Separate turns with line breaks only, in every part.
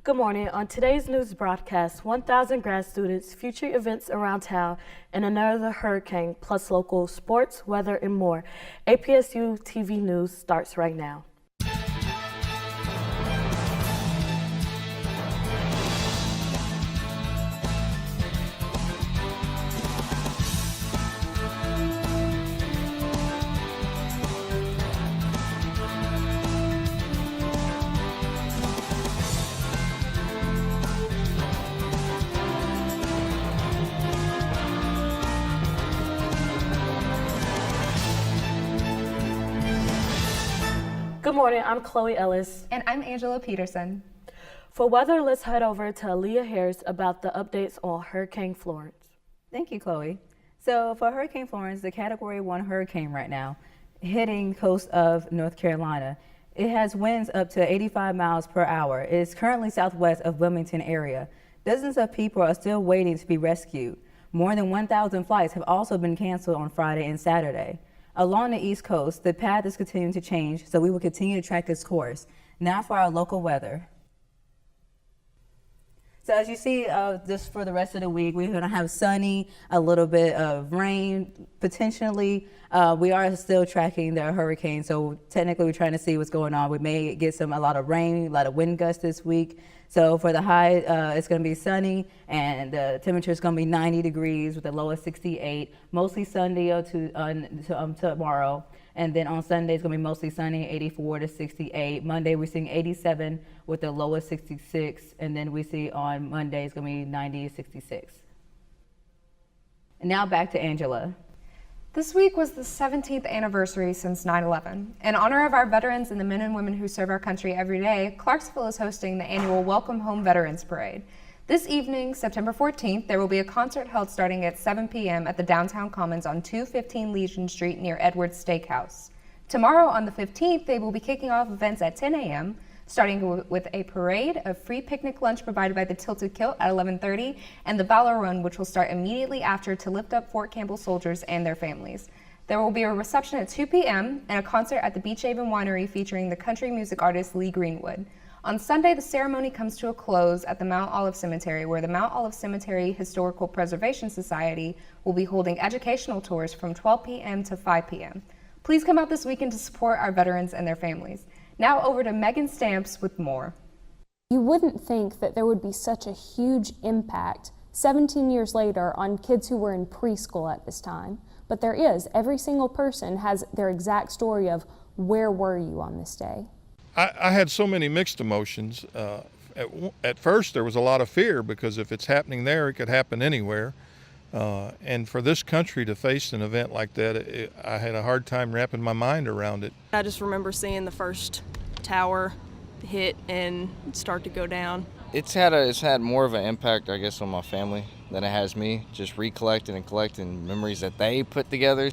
Good morning. On today's news broadcast, 1,000 grad students, future events around town, and another hurricane, plus local sports, weather, and more. APSU-TV News starts right now. Good morning, I'm Chloe Ellis.
And I'm Angela Peterson.
For weather, let's head over to Aaliyah Harris about the updates on Hurricane Florence.
Thank you, Chloe. So for Hurricane Florence, the Category 1 hurricane right now, hitting coast of North Carolina. It has winds up to 85 miles per hour. It is currently southwest of Wilmington area. Dozens of people are still waiting to be rescued. More than 1,000 flights have also been canceled on Friday and Saturday. Along the East Coast, the path is continuing to change, so we will continue to track this course. Now for our local weather. So as you see, just for the rest of the week, we're going to have sunny, a little bit of rain, potentially. We are still tracking the hurricane, so technically we're trying to see what's going on. We may get a lot of rain, a lot of wind gusts this week. So for the high, it's going to be sunny, and the temperature is going to be 90 degrees with a low of 68. Mostly sunny tomorrow. And then on Sunday, it's going to be mostly sunny, 84 to 68. Monday, we're seeing 87 with a low of 66. And then we see on Monday, it's going to be 90 to 66. And now back to Angela.
This week was the 17th anniversary since 9/11. In honor of our veterans and the men and women who serve our country every day, Clarksville is hosting the annual Welcome Home Veterans Parade. This evening, September 14th, there will be a concert held starting at 7 p.m. at the Downtown Commons on 215 Legion Street near Edwards Steakhouse. Tomorrow on the 15th, they will be kicking off events at 10 a.m., starting with a parade, a free picnic lunch provided by the Tilted Kilt at 11:30, and the Valor Run, which will start immediately after to lift up Fort Campbell soldiers and their families. There will be a reception at 2 p.m. and a concert at the Beach Haven Winery featuring the country music artist Lee Greenwood. On Sunday, the ceremony comes to a close at the Mount Olive Cemetery, where the Mount Olive Cemetery Historical Preservation Society will be holding educational tours from 12 p.m. to 5 p.m. Please come out this weekend to support our veterans and their families. Now over to Meghann Stamps with more.
You wouldn't think that there would be such a huge impact 17 years later on kids who were in preschool at this time, but there is. Every single person has their exact story of where were you on this day.
I had so many mixed emotions. At first there was a lot of fear because if it's happening there, it could happen anywhere. And for this country to face an event like that, I had a hard time wrapping my mind around it.
I just remember seeing the first tower hit and start to go down.
It's had more of an impact, I guess, on my family than it has me, just recollecting and collecting memories that they put together.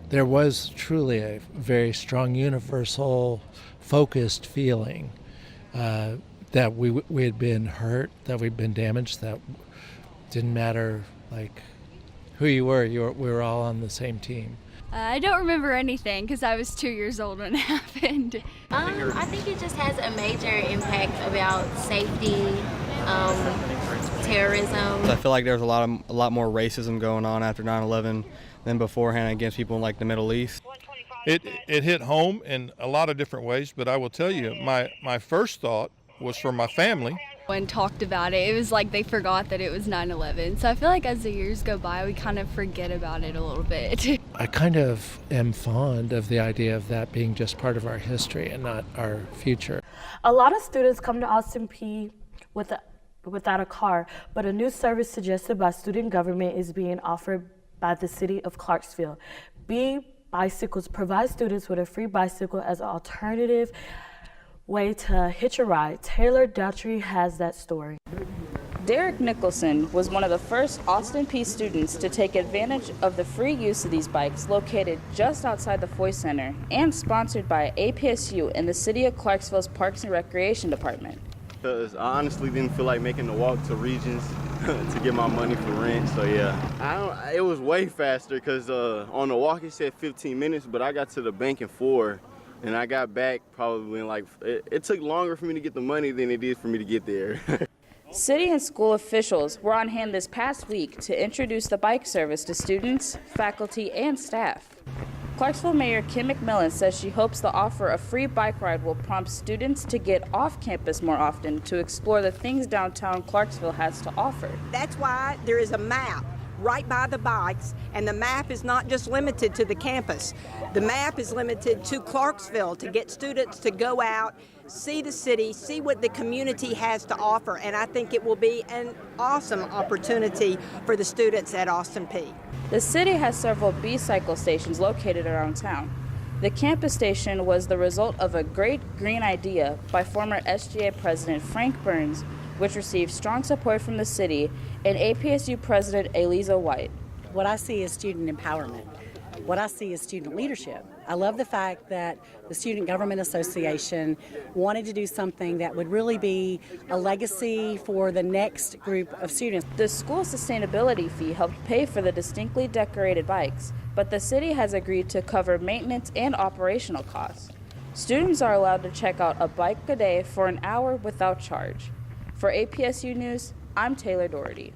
There was truly a very strong universal focused feeling that we had been hurt, that we'd been damaged, that didn't matter like who you were, we were all on the same team.
I don't remember anything because I was 2 years old when it happened.
I think it just has a major impact about safety, terrorism.
I feel like there's a lot more racism going on after 9/11 than beforehand against people in like the Middle East.
It hit home in a lot of different ways, but I will tell you, my first thought was for my family.
When talked about it, it was like they forgot that it was 9/11. So I feel like as the years go by, we kind of forget about it a little bit.
I kind of am fond of the idea of that being just part of our history and not our future.
A lot of students come to Austin Peay without a car, but a new service suggested by student government is being offered by the city of Clarksville. B-Bicycles provide students with a free bicycle as an alternative way to hitch a ride. Taylor Daltrey has that story.
Derek Nicholson was one of the first Austin Peay students to take advantage of the free use of these bikes located just outside the Foy Center and sponsored by APSU and the City of Clarksville's Parks and Recreation Department.
Because I honestly didn't feel like making the walk to Regions to get my money for rent, so yeah. It was way faster because on the walk it said 15 minutes, but I got to the bank in 4. And I got back probably in it took longer for me to get the money than it did for me to get there.
City and school officials were on hand this past week to introduce the bike service to students, faculty, and staff. Clarksville Mayor Kim McMillan says she hopes the offer of free bike ride will prompt students to get off campus more often to explore the things downtown Clarksville has to offer.
That's why there is a map right by the bikes, and the map is not just limited to the campus. The map is limited to Clarksville to get students to go out, see the city, see what the community has to offer, and I think it will be an awesome opportunity for the students at Austin Peay.
The city has several B-cycle stations located around town. The campus station was the result of a great green idea by former SGA President Frank Burns, which received strong support from the city and APSU President Aaliyah White.
What I see is student empowerment. What I see is student leadership. I love the fact that the Student Government Association wanted to do something that would really be a legacy for the next group of students.
The school sustainability fee helped pay for the distinctly decorated bikes, but the city has agreed to cover maintenance and operational costs. Students are allowed to check out a bike a day for an hour without charge. For APSU News, I'm Taylor Doherty.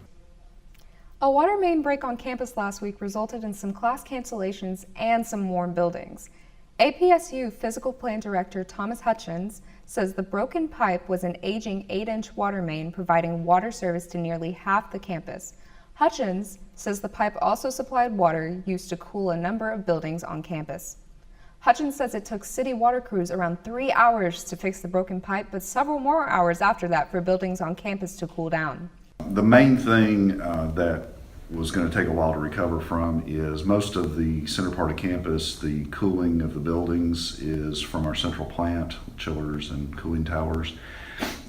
A water main break on campus last week resulted in some class cancellations and some worn buildings. APSU Physical Plant Director Thomas Hutchins says the broken pipe was an aging 8-inch water main providing water service to nearly half the campus. Hutchins says the pipe also supplied water used to cool a number of buildings on campus. Hutchins says it took city water crews around 3 hours to fix the broken pipe, but several more hours after that for buildings on campus to cool down.
The main thing that was going to take a while to recover from is most of the center part of campus, the cooling of the buildings is from our central plant, chillers and cooling towers,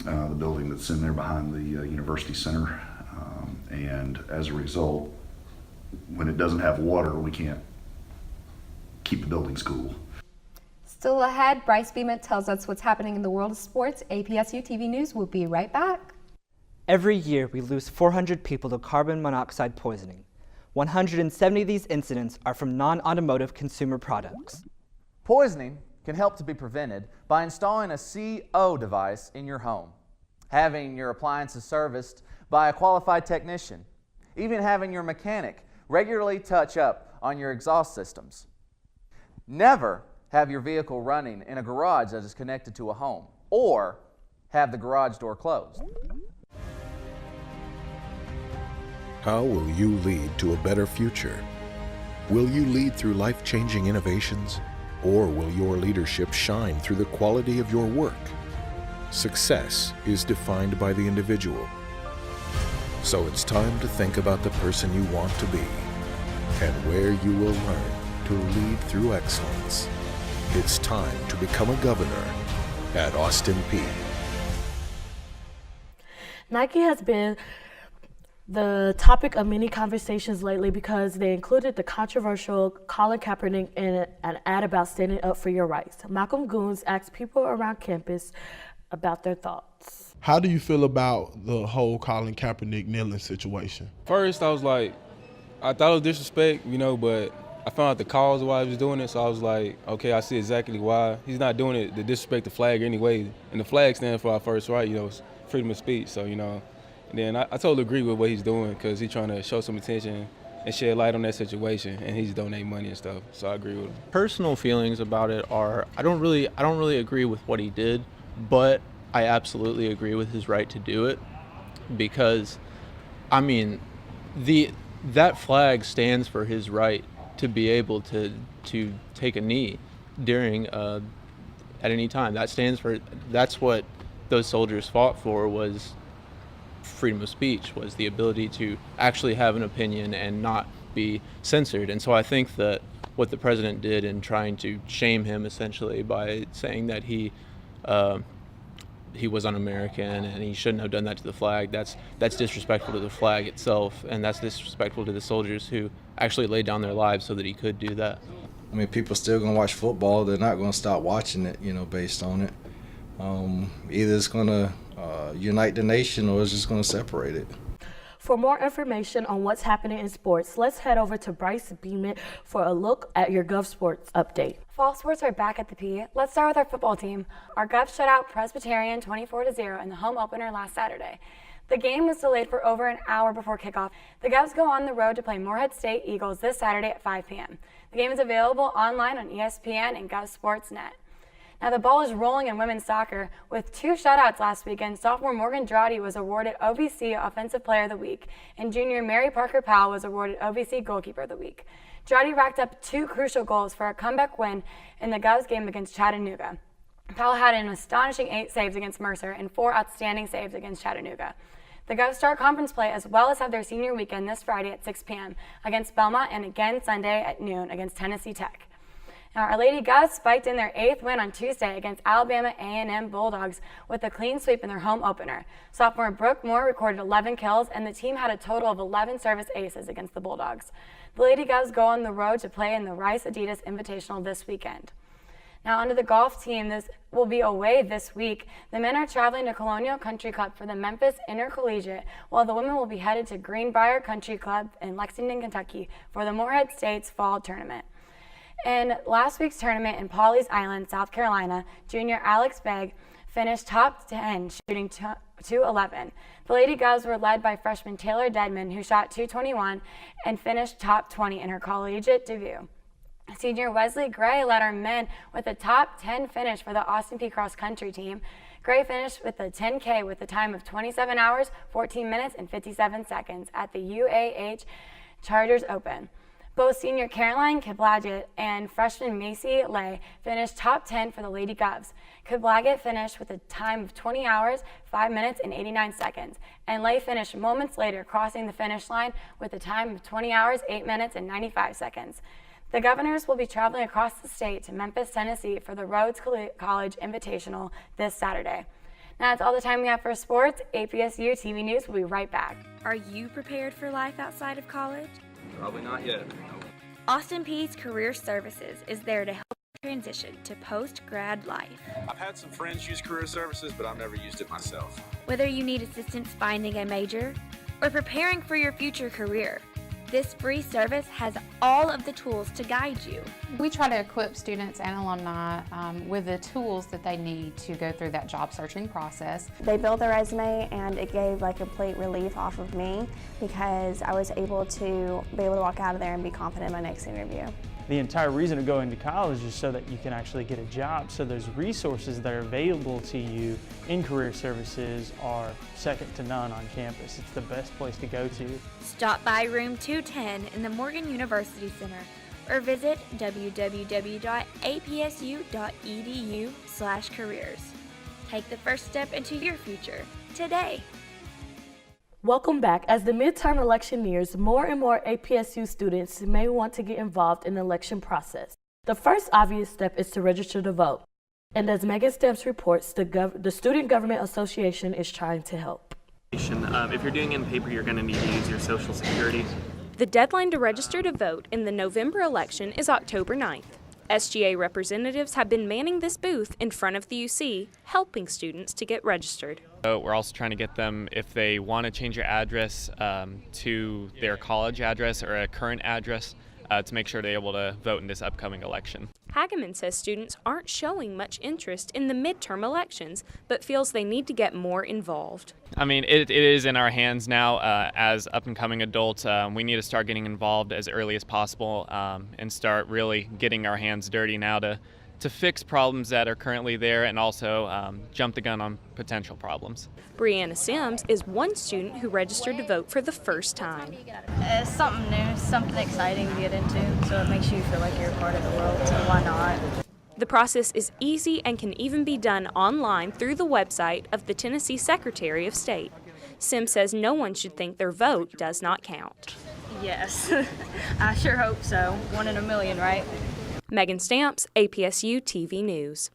the building that's in there behind the University Center. And as a result, when it doesn't have water, we can't keep the buildings cool.
Still ahead, Brice Bement tells us what's happening in the world of sports. APSU-TV News will be right back.
Every year, we lose 400 people to carbon monoxide poisoning. 170 of these incidents are from non-automotive consumer products.
Poisoning can help to be prevented by installing a CO device in your home, having your appliances serviced by a qualified technician, even having your mechanic regularly touch up on your exhaust systems. Never have your vehicle running in a garage that is connected to a home, or have the garage door closed.
How will you lead to a better future? Will you lead through life-changing innovations, or will your leadership shine through the quality of your work? Success is defined by the individual. So it's time to think about the person you want to be and where you will learn to lead through excellence. It's time to become a governor at Austin Peay.
Nike has been the topic of many conversations lately because they included the controversial Colin Kaepernick in an ad about standing up for your rights. Malcolm Goines asked people around campus about their thoughts.
How do you feel about the whole Colin Kaepernick kneeling situation?
First, I was like, I thought it was disrespect, but I found out the cause of why he was doing it, so I was like, okay, I see exactly why. He's not doing it to disrespect the flag anyway, and the flag stands for our first right, it's freedom of speech, so, And then I totally agree with what he's doing because he's trying to show some attention and shed light on that situation, and he's donating money and stuff. So I agree with him.
Personal feelings about it are I don't really agree with what he did, but I absolutely agree with his right to do it because, that flag stands for his right to be able to take a knee during at any time. That's what those soldiers fought for, was freedom of speech, was the ability to actually have an opinion and not be censored. And so I think that what the president did in trying to shame him essentially by saying that he was un-American and he shouldn't have done that to the flag, that's disrespectful to the flag itself, and that's disrespectful to the soldiers who actually laid down their lives so that he could do that.
People still gonna watch football. They're not gonna stop watching it, based on it. Either it's gonna unite the nation or it's just gonna separate it.
For more information on what's happening in sports, let's head over to Brice Bement for a look at your Gov Sports update.
Fall sports are back at the Peay. Let's start with our football team. Our Govs shut out Presbyterian 24-0 in the home opener last Saturday. The game was delayed for over an hour before kickoff. The Govs go on the road to play Morehead State Eagles this Saturday at 5 p.m. The game is available online on ESPN and GovSportsNet. Now the ball is rolling in women's soccer. With 2 shutouts last weekend, sophomore Morgan Drury was awarded OVC Offensive Player of the Week, and junior Mary Parker Powell was awarded OVC Goalkeeper of the Week. Drury racked up 2 crucial goals for a comeback win in the Govs game against Chattanooga. Powell had an astonishing 8 saves against Mercer and 4 outstanding saves against Chattanooga. The Govs start conference play as well as have their senior weekend this Friday at 6 p.m. against Bement and again Sunday at noon against Tennessee Tech. Now, our Lady Govs spiked in their 8th win on Tuesday against Alabama A&M Bulldogs with a clean sweep in their home opener. Sophomore Brooke Moore recorded 11 kills, and the team had a total of 11 service aces against the Bulldogs. The Lady Govs go on the road to play in the Rice Adidas Invitational this weekend. Now, onto the golf team. This will be away this week. The men are traveling to Colonial Country Club for the Memphis Intercollegiate, while the women will be headed to Greenbrier Country Club in Lexington, Kentucky for the Morehead States Fall Tournament. In last week's tournament in Pawleys Island, South Carolina, junior Alex Begg finished top 10, shooting 211. The Lady Govs were led by freshman Taylor Dedman, who shot 221 and finished top 20 in her collegiate debut. Senior Wesley Gray led our men with a top 10 finish for the Austin Peay cross country team. Gray finished with the 10K with a time of 27 hours, 14 minutes, and 57 seconds at the UAH Chargers Open. Both senior Caroline Kiblaget and freshman Macy Lay finished top 10 for the Lady Govs. Kiblaget finished with a time of 20 hours, 5 minutes, and 89 seconds, and Lay finished moments later, crossing the finish line with a time of 20 hours, 8 minutes, and 95 seconds. The Governors will be traveling across the state to Memphis, Tennessee for the Rhodes College Invitational this Saturday. Now that's all the time we have for sports. APSU-TV News will be right back.
Are you prepared for life outside of college?
Probably not yet.
Austin Peay's Career Services is there to help you transition to post-grad life.
I've had some friends use career services, but I've never used it myself.
Whether you need assistance finding a major or preparing for your future career, this free service has all of the tools to guide you.
We try to equip students and alumni with the tools that they need to go through that job searching process.
They built their resume and it gave like complete relief off of me because I was able to walk out of there and be confident in my next interview.
The entire reason of going to college is so that you can actually get a job. So those resources that are available to you in career services are second to none on campus. It's the best place to go to.
Stop by room 210 in the Morgan University Center or visit www.apsu.edu/careers. Take the first step into your future today.
Welcome back. As the midterm election nears, more and more APSU students may want to get involved in the election process. The first obvious step is to register to vote. And as Meghann Stamps reports, the Student Government Association is trying to help.
If you're doing it in paper, you're going to need to use your Social Security.
The deadline to register to vote in the November election is October 9th. SGA representatives have been manning this booth in front of the UC, helping students to get registered.
We're also trying to get them, if they want to change their address to their college address or a current address, to make sure they're able to vote in this upcoming election.
Hageman says students aren't showing much interest in the midterm elections, but feels they need to get more involved.
I mean, it is in our hands now as up-and-coming adults. We need to start getting involved as early as possible and start really getting our hands dirty now to fix problems that are currently there and also jump the gun on potential problems.
Brianna Sims is one student who registered to vote for the first time.
It's something new, something exciting to get into, so it makes you feel like you're a part of the world, so why not?
The process is easy and can even be done online through the website of the Tennessee Secretary of State. Sims says no one should think their vote does not count.
Yes, I sure hope so. 1 in a million, right?
Meghann Stamps, APSU-TV News.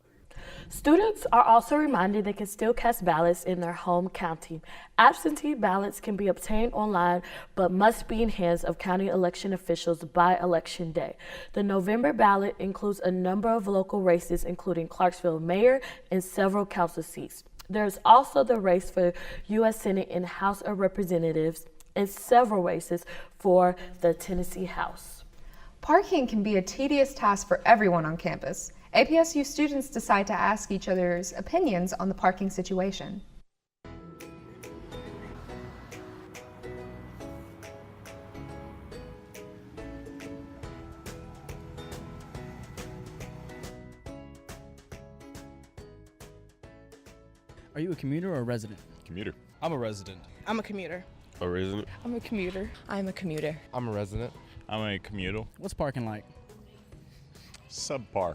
Students are also reminded they can still cast ballots in their home county. Absentee ballots can be obtained online, but must be in hands of county election officials by Election Day. The November ballot includes a number of local races, including Clarksville mayor and several council seats. There's also the race for U.S. Senate and House of Representatives, and several races for the Tennessee House.
Parking can be a tedious task for everyone on campus. APSU students decide to ask each other's opinions on the parking situation.
Are you a commuter or a resident?
Commuter.
I'm a resident.
I'm a commuter.
A resident.
I'm a commuter. I'm a commuter.
I'm a resident. I'm a commuter.
What's parking like?
Subpar.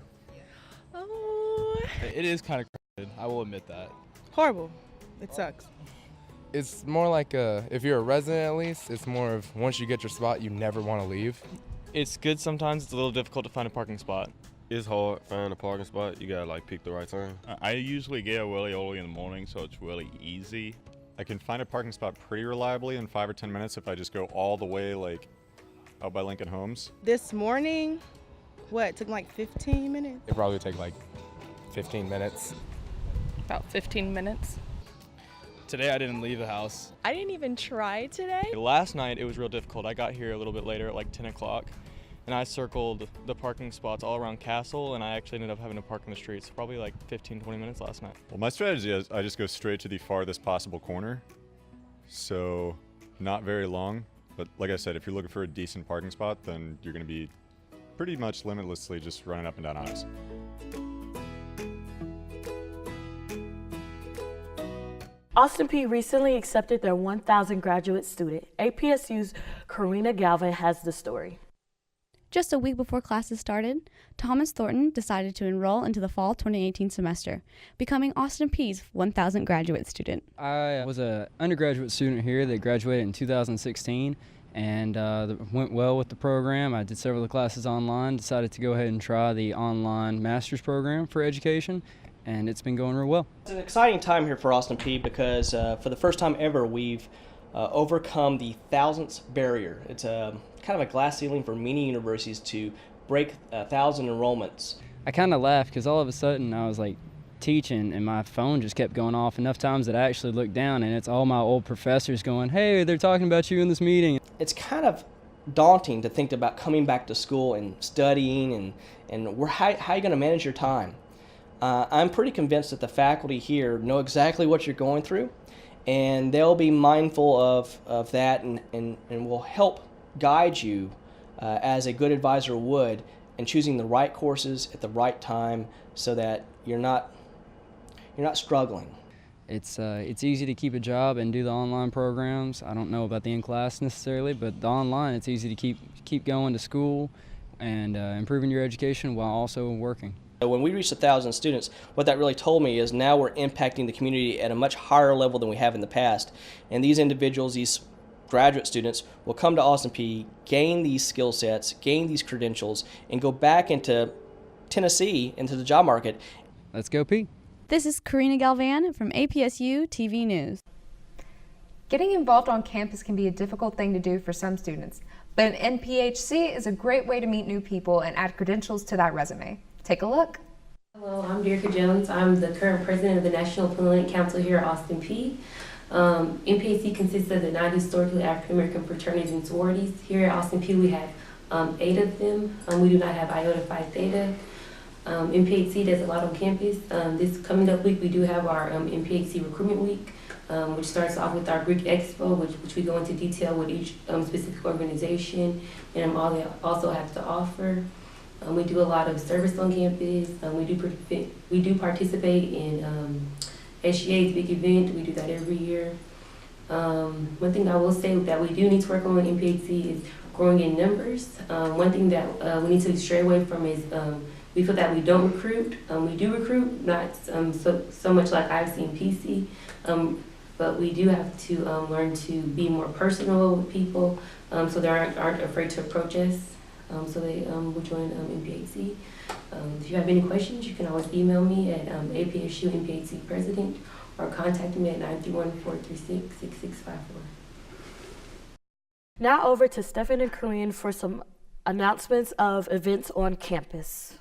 Oh.
It is kind of crowded, I will admit that.
Horrible. It sucks.
It's more like if you're a resident at least, it's more of once you get your spot, you never want to leave.
It's good sometimes, it's a little difficult to find a parking spot.
It's hard to find a parking spot. You gotta like pick the right time.
I usually get really early in the morning, so it's really easy.
I can find a parking spot pretty reliably in 5 or 10 minutes if I just go all the way like out by Lincoln Homes.
This morning, it took like 15 minutes?
It probably take like 15 minutes.
About 15 minutes.
Today I didn't leave the house.
I didn't even try today.
Last night it was real difficult. I got here a little bit later at like 10 o'clock. And I circled the parking spots all around Castle, and I actually ended up having to park in the streets probably like 15-20 minutes last night.
Well, my strategy is I just go straight to the farthest possible corner. So not very long, but like I said, if you're looking for a decent parking spot, then you're going to be pretty much limitlessly just running up and down aisles.
Austin Peay recently accepted their 1,000 graduate student. APSU's Karina Galvan has the story.
Just a week before classes started, Thomas Thornton decided to enroll into the fall 2018 semester, becoming Austin Peay's 1,000th graduate student.
I was an undergraduate student here that graduated in 2016 and went well with the program. I did several of the classes online, decided to go ahead and try the online master's program for education, and it's been going real well.
It's an exciting time here for Austin Peay because for the first time ever we've overcome the thousands barrier. It's kind of a glass ceiling for many universities to break 1,000 enrollments.
I kind of laughed because all of a sudden I was like teaching and my phone just kept going off enough times that I actually looked down and it's all my old professors going, "Hey, they're talking about you in this meeting."
It's kind of daunting to think about coming back to school and studying and how are you going to manage your time? I'm pretty convinced that the faculty here know exactly what you're going through, and they'll be mindful of that and will help guide you as a good advisor would in choosing the right courses at the right time so that you're not struggling.
It's easy to keep a job and do the online programs. I don't know about the in-class necessarily, but the online, it's easy to keep going to school and improving your education while also working.
When we reached 1,000 students, what that really told me is now we're impacting the community at a much higher level than we have in the past. And these individuals, these graduate students, will come to Austin Peay, gain these skill sets, gain these credentials, and go back into Tennessee, into the job market.
Let's go Peay.
This is Karina Galvan from APSU-TV News.
Getting involved on campus can be a difficult thing to do for some students, but an NPHC is a great way to meet new people and add credentials to that resume. Take a look.
Hello, I'm Derica Jones. I'm the current president of the National Pan-Hellenic Council here at Austin Peay. NPHC consists of the 9 historically African American fraternities and sororities. Here at Austin Peay we have 8 of them. We do not have Iota Phi Theta. NPHC does a lot on campus. This coming up week we do have our NPHC Recruitment Week, which starts off with our Greek Expo, which we go into detail with each specific organization and all they also have to offer. We do a lot of service on campus. We do participate in SGA's big event. We do that every year. One thing I will say that we do need to work on in NPHC is growing in numbers. One thing that we need to stray away from is we feel that we don't recruit. We do recruit, not so much like I've seen PC, but we do have to learn to be more personal with people so they aren't afraid to approach us. So they will join NPHC. If you have any questions, you can always email me at APSU NPHC President or contact me at 931-436-6654.
Now over to Stefan and Corinne for some announcements of events on campus.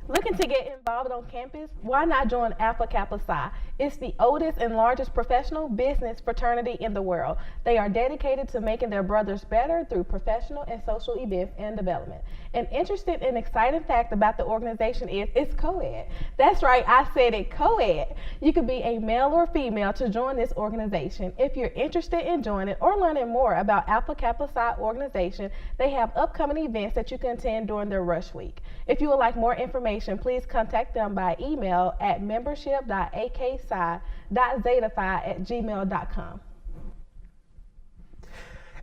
Looking to get involved on campus? Why not join Alpha Kappa Psi? It's the oldest and largest professional business fraternity in the world. They are dedicated to making their brothers better through professional and social events and development. An interesting and exciting fact about the organization is it's co-ed. That's right, I said it, co-ed. You could be a male or female to join this organization. If you're interested in joining or learning more about Alpha Kappa Psi organization, they have upcoming events that you can attend during their rush week. If you would like more information, please contact them by email at membership.akpsi.zetaphi@gmail.com.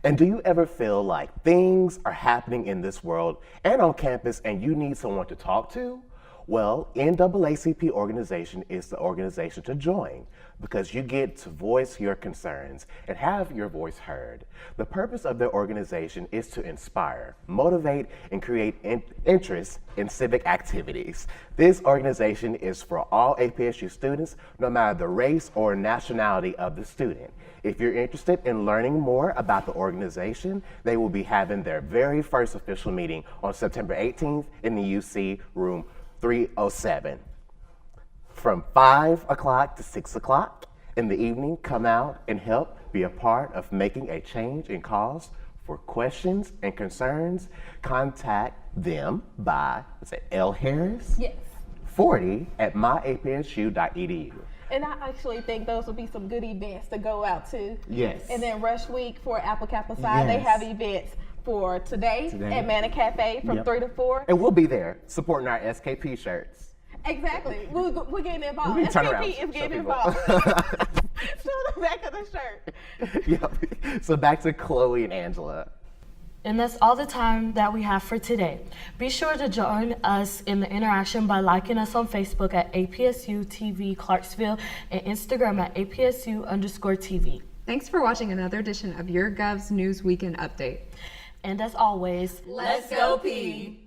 And do you ever feel like things are happening in this world and on campus and you need someone to talk to? Well, NAACP organization is the organization to join because you get to voice your concerns and have your voice heard. The purpose of their organization is to inspire, motivate, and create interest in civic activities. This organization is for all APSU students, no matter the race or nationality of the student. If you're interested in learning more about the organization, they will be having their very first official meeting on September 18th in the UC room 307. From 5 o'clock to 6 o'clock in the evening, come out and help be a part of making a change in cause. For questions and concerns, contact them by, is it L. Harris?
Yes.
40 at myapsu.edu.
And I actually think those would be some good events to go out to.
Yes.
And then Rush Week for Alpha Kappa Psi,
Yes.
they have events for today at Manna Cafe from 3 to 4.
And we'll be there supporting our SKP shirts.
Exactly. We're getting involved.
We turn around,
SKP is
show
getting
people.
involved. Show the back of the shirt.
Yep. So back to Chloe and Angela.
And that's all the time that we have for today. Be sure to join us in the interaction by liking us on Facebook at APSU-TV Clarksville and Instagram at APSU_TV.
Thanks for watching another edition of Your Gov's News Weekend Update.
And as always,
Let's go Peay!